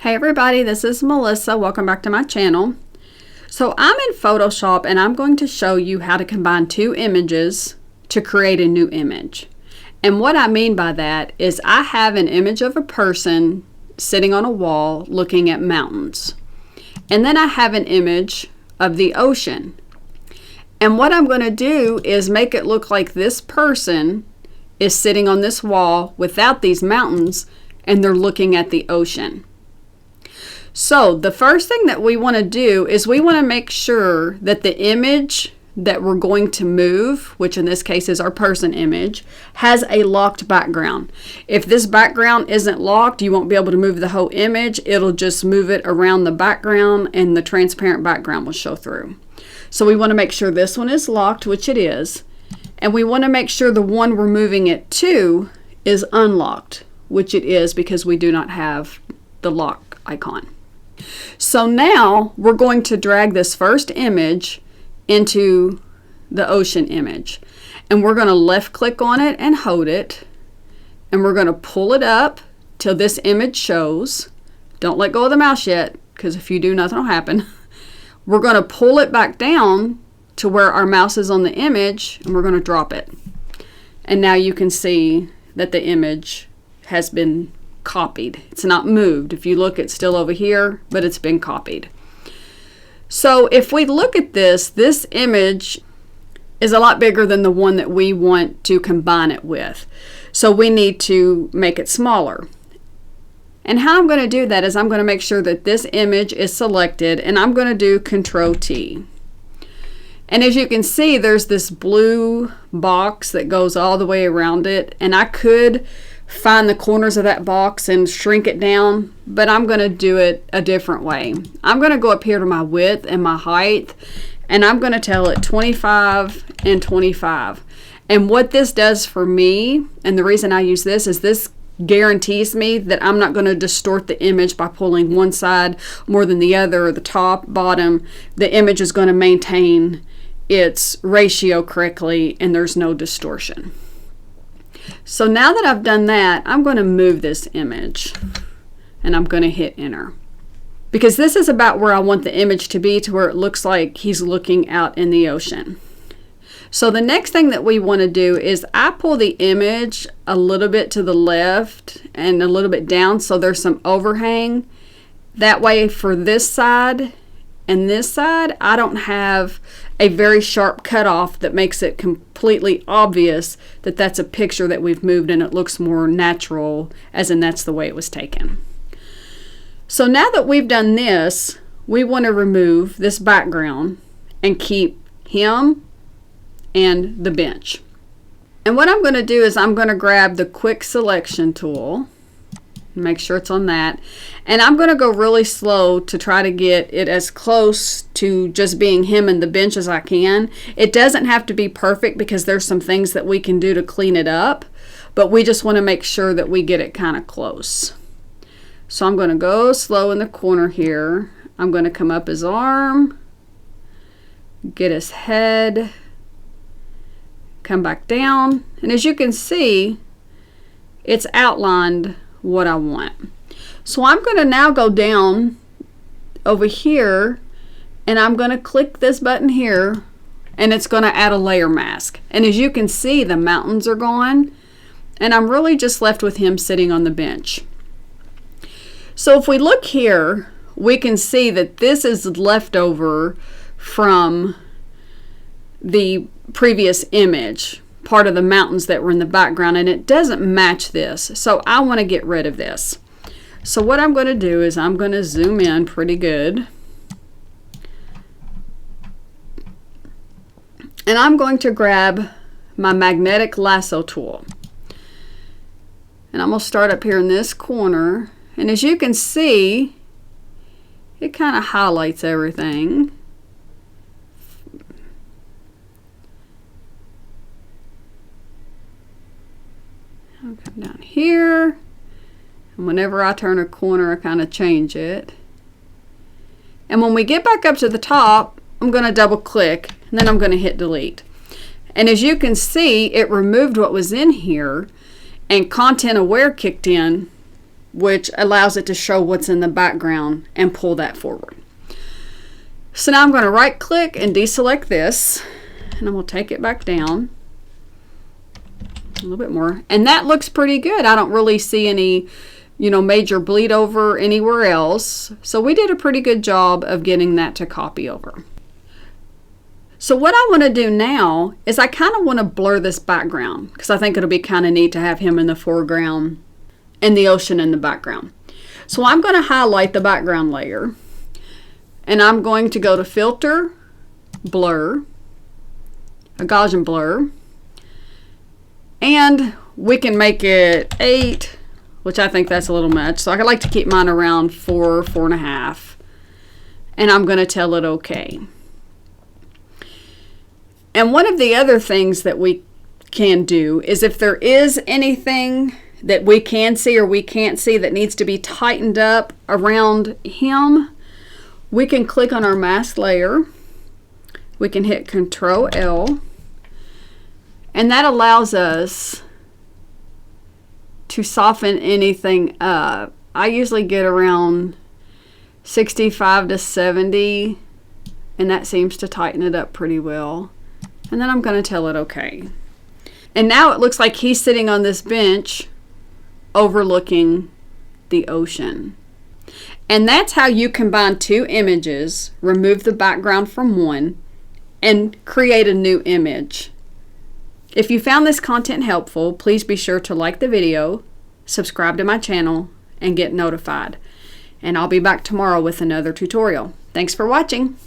Hey everybody, this is Melissa. Welcome back to my channel. So I'm in Photoshop and I'm going to show you how to combine two images to create a new image. And what I mean by that is I have an image of a person sitting on a wall looking at mountains. And then I have an image of the ocean. And what I'm going to do is make it look like this person is sitting on this wall without these mountains and they're looking at the ocean. So the first thing that we want to do is we want to make sure that the image that we're going to move, which in this case is our person image, has a locked background. If this background isn't locked, you won't be able to move the whole image. It'll just move it around the background and the transparent background will show through. So we want to make sure this one is locked, which it is, and we want to make sure the one we're moving it to is unlocked, which it is because we do not have the lock icon. So now we're going to drag this first image into the ocean image, and we're going to left click on it and hold it, and we're going to pull it up till this image shows. Don't let go of the mouse yet, because if you do, nothing will happen. We're going to pull it back down to where our mouse is on the image, and we're going to drop it. And now you can see that the image has been copied. It's not moved. If you look, it's still over here, but it's been copied. So if we look at this image is a lot bigger than the one that we want to combine it with. So we need to make it smaller. And how I'm going to do that is I'm going to make sure that this image is selected, and I'm going to do Control T. And as you can see, there's this blue box that goes all the way around it, and I could find the corners of that box and shrink it down, but I'm going to do it a different way. I'm going to go up here to my width and my height, and I'm going to tell it 25 and 25. And what this does for me, and the reason I use this, is this guarantees me that I'm not going to distort the image by pulling one side more than the other, or the top, bottom. The image is going to maintain its ratio correctly and there's no distortion. So now that I've done that, I'm going to move this image and I'm going to hit enter, because this is about where I want the image to be, to where it looks like he's looking out in the ocean. So the next thing that we want to do is I pull the image a little bit to the left and a little bit down so there's some overhang. That way for this side and this side, I don't have a very sharp cutoff that makes it completely obvious that that's a picture that we've moved and it looks more natural, as in that's the way it was taken. So now that we've done this, we want to remove this background and keep him and the bench. And what I'm going to do is I'm going to grab the quick selection tool, make sure it's on that, and I'm going to go really slow to try to get it as close to just being him and the bench as I can. It doesn't have to be perfect because there's some things that we can do to clean it up, but we just want to make sure that we get it kind of close. So I'm going to go slow in the corner here. I'm going to come up his arm, get his head, come back down, and as you can see, it's outlined what I want. So I'm going to now go down over here and I'm going to click this button here, and it's going to add a layer mask. And as you can see, the mountains are gone and I'm really just left with him sitting on the bench. So if we look here, we can see that this is leftover from the previous image, part of the mountains that were in the background, and it doesn't match this. So I want to get rid of this. So what I'm going to do is I'm going to zoom in pretty good, and I'm going to grab my magnetic lasso tool, and I'm going to start up here in this corner, and as you can see, it kind of highlights everything. I'll come down here, and whenever I turn a corner, I kind of change it. And when we get back up to the top, I'm going to double click, and then I'm going to hit delete. And as you can see, it removed what was in here, and content aware kicked in, which allows it to show what's in the background and pull that forward. So now I'm going to right click and deselect this, and I'm going to take it back down a little bit more, and that looks pretty good. I don't really see any, major bleed over anywhere else. So we did a pretty good job of getting that to copy over. So what I want to do now is I kind of want to blur this background because I think it'll be kind of neat to have him in the foreground and the ocean in the background. So I'm going to highlight the background layer, and I'm going to go to Filter, Blur, a Gaussian blur, and we can make it 8, which I think that's a little much. So I like to keep mine around 4, 4.5, and I'm going to tell it OK. And one of the other things that we can do is if there is anything that we can see or we can't see that needs to be tightened up around him, we can click on our mask layer. We can hit Control L, and that allows us to soften anything up. I usually get around 65 to 70, and that seems to tighten it up pretty well. And then I'm going to tell it OK. And now it looks like he's sitting on this bench overlooking the ocean. And that's how you combine two images, remove the background from one, and create a new image. If you found this content helpful, please be sure to like the video, subscribe to my channel, and get notified. And I'll be back tomorrow with another tutorial. Thanks for watching.